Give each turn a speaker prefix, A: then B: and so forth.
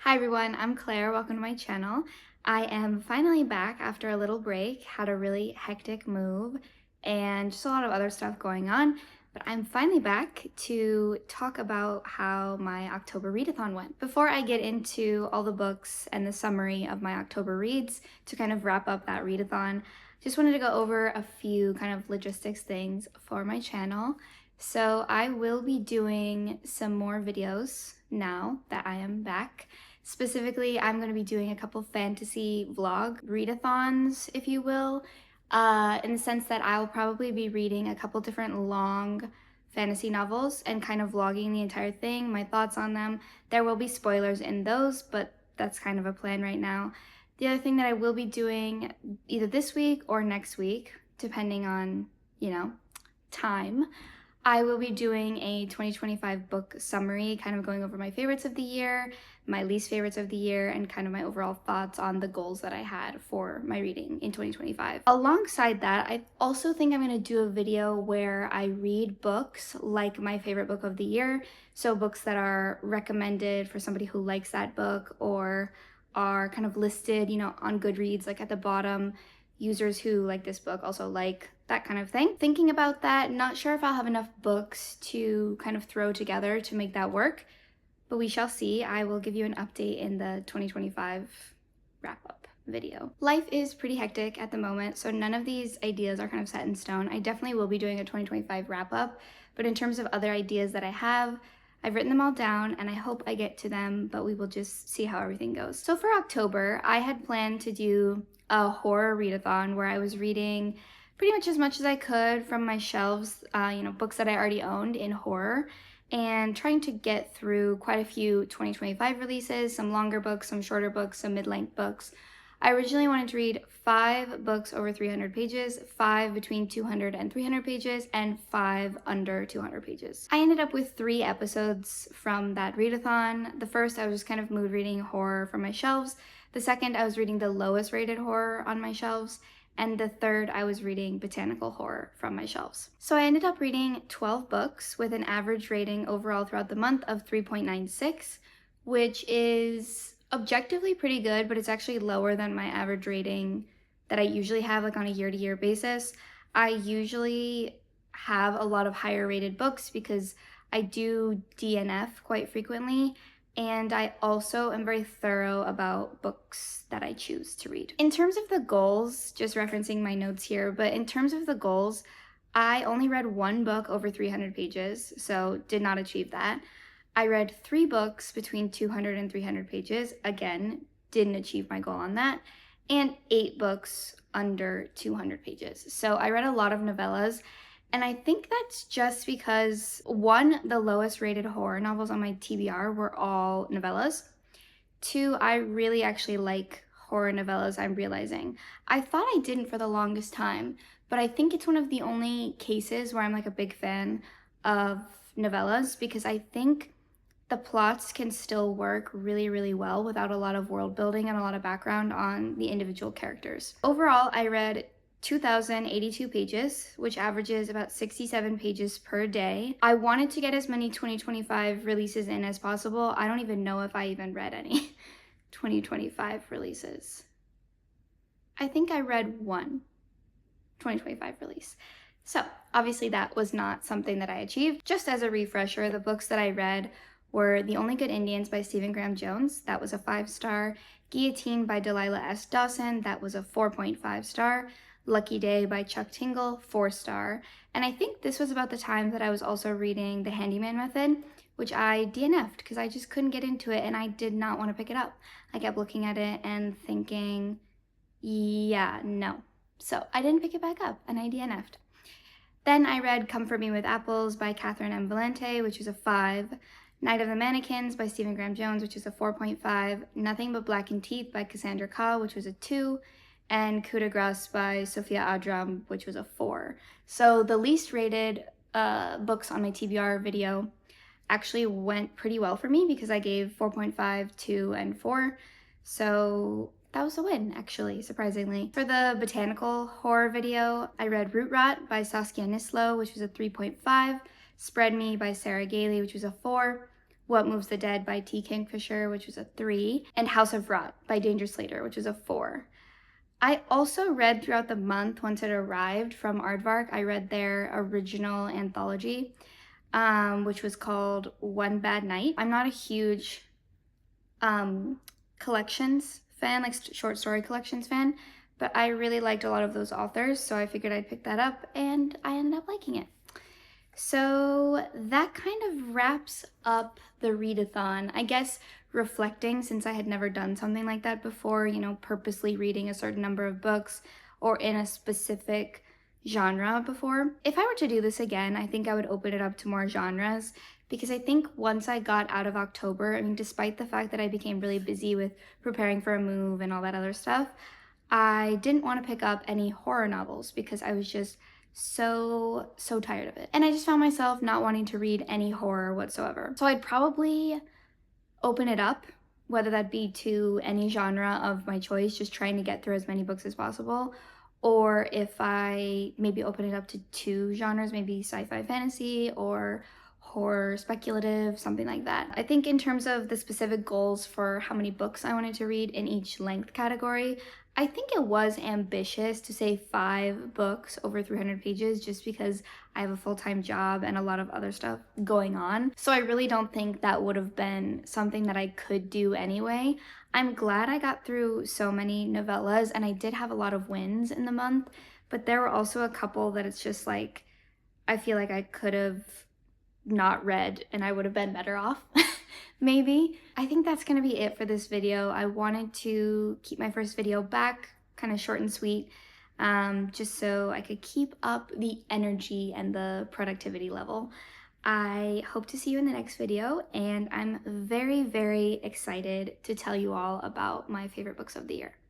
A: Hi everyone, I'm Claire. Welcome to my channel. I am finally back after a little break, had a really hectic move and just a lot of other stuff going on, but I'm finally back to talk about how my October readathon went. Before I get into all the books and the summary of my October reads to kind of wrap up that readathon, just wanted to go over a few kind of logistics things for my channel. So I will be doing some more videos now that I am back. Specifically, I'm going to be doing a couple fantasy vlog readathons, if you will, in the sense that I'll probably be reading a couple different long fantasy novels and kind of vlogging the entire thing, my thoughts on them. There will be spoilers in those, but that's kind of a plan right now. The other thing that I will be doing either this week or next week, depending on, time, I will be doing a 2025 book summary, kind of going over my favorites of the year, my least favorites of the year, and kind of my overall thoughts on the goals that I had for my reading in 2025. Alongside that, I also think I'm going to do a video where I read books like my favorite book of the year. So books that are recommended for somebody who likes that book or are kind of listed, on Goodreads, like at the bottom. Users who like this book also like that kind of thing. Thinking about that, not sure if I'll have enough books to kind of throw together to make that work, but we shall see. I will give you an update in the 2025 wrap-up video. Life is pretty hectic at the moment, so none of these ideas are kind of set in stone. I definitely will be doing a 2025 wrap-up, but in terms of other ideas that I have, I've written them all down and I hope I get to them, but we will just see how everything goes. So for October, I had planned to do a horror readathon where I was reading pretty much as I could from my shelves, books that I already owned in horror, and trying to get through quite a few 2025 releases, some longer books, some shorter books, some mid-length books. I originally wanted to read 5 books over 300 pages, 5 between 200 and 300 pages, and 5 under 200 pages. I ended up with 3 episodes from that readathon. The first, I was just kind of mood reading horror from my shelves. The second, I was reading the lowest rated horror on my shelves. And the third, I was reading botanical horror from my shelves. So I ended up reading 12 books with an average rating overall throughout the month of 3.96, which is objectively pretty good, but it's actually lower than my average rating that I usually have, like on a year-to-year basis. I usually have a lot of higher rated books because I do DNF quite frequently, and I also am very thorough about books that I choose to read. In terms of the goals, just referencing my notes here, but in terms of the goals, I only read 1 book over 300 pages, so did not achieve that. I read 3 books between 200 and 300 pages, again, didn't achieve my goal on that, and 8 books under 200 pages. So I read a lot of novellas, and I think that's just because, 1, the lowest rated horror novels on my TBR were all novellas. 2, I really actually like horror novellas, I'm realizing. I thought I didn't for the longest time, but I think it's one of the only cases where I'm like a big fan of novellas because I think the plots can still work really, really well without a lot of world building and a lot of background on the individual characters. Overall, I read 2,082 pages, which averages about 67 pages per day. I wanted to get as many 2025 releases in as possible. I don't even know if I even read any 2025 releases. I think I read 1 2025 release. So obviously that was not something that I achieved. Just as a refresher, the books that I read were The Only Good Indians by Stephen Graham Jones. That was a 5-star. Guillotine by Delilah S. Dawson. That was a 4.5 star. Lucky Day by Chuck Tingle, 4-star. And I think this was about the time that I was also reading The Handyman Method, which I DNF'd because I just couldn't get into it and I did not want to pick it up. I kept looking at it and thinking, yeah, no. So I didn't pick it back up and I DNF'd. Then I read Comfort Me with Apples by Catherine M. Valente, which is a 5. Night of the Mannequins by Stephen Graham Jones, which is a 4.5. Nothing But Blackened Teeth by Cassandra Kah, which was a 2. And Coup de Grace by Sophia Adram, which was a 4. So the least rated books on my TBR video actually went pretty well for me because I gave 4.5, 2, and 4. So that was a win, actually, surprisingly. For the botanical horror video, I read Root Rot by Saskia Nislo, which was a 3.5. Spread Me by Sarah Gailey, which was a 4. What Moves the Dead by T. Kingfisher, which was a 3, and House of Rot by Danger Slater, which was a 4. I also read throughout the month once it arrived from Aardvark. I read their original anthology, which was called One Bad Night. I'm not a huge collections fan, like short story collections fan, but I really liked a lot of those authors, so I figured I'd pick that up, and I ended up liking it. So that kind of wraps up the readathon. I guess reflecting, since I had never done something like that before, you know, purposely reading a certain number of books or in a specific genre before. If I were to do this again, I think I would open it up to more genres, because I think once I got out of October, I mean, despite the fact that I became really busy with preparing for a move and all that other stuff, I didn't want to pick up any horror novels because I was just so tired of it. And I just found myself not wanting to read any horror whatsoever. So I'd probably open it up, whether that be to any genre of my choice, just trying to get through as many books as possible. Or if I maybe open it up to 2 genres, maybe sci-fi fantasy or horror speculative, something like that. I think in terms of the specific goals for how many books I wanted to read in each length category, I think it was ambitious to say 5 books over 300 pages, just because I have a full-time job and a lot of other stuff going on. So I really don't think that would have been something that I could do anyway. I'm glad I got through so many novellas, and I did have a lot of wins in the month, but there were also a couple that it's just like, I feel like I could have not read and I would have been better off. Maybe. I think that's gonna be it for this video. I wanted to keep my first video back kind of short and sweet, just so I could keep up the energy and the productivity level. I hope to see you in the next video, and I'm very excited to tell you all about my favorite books of the year.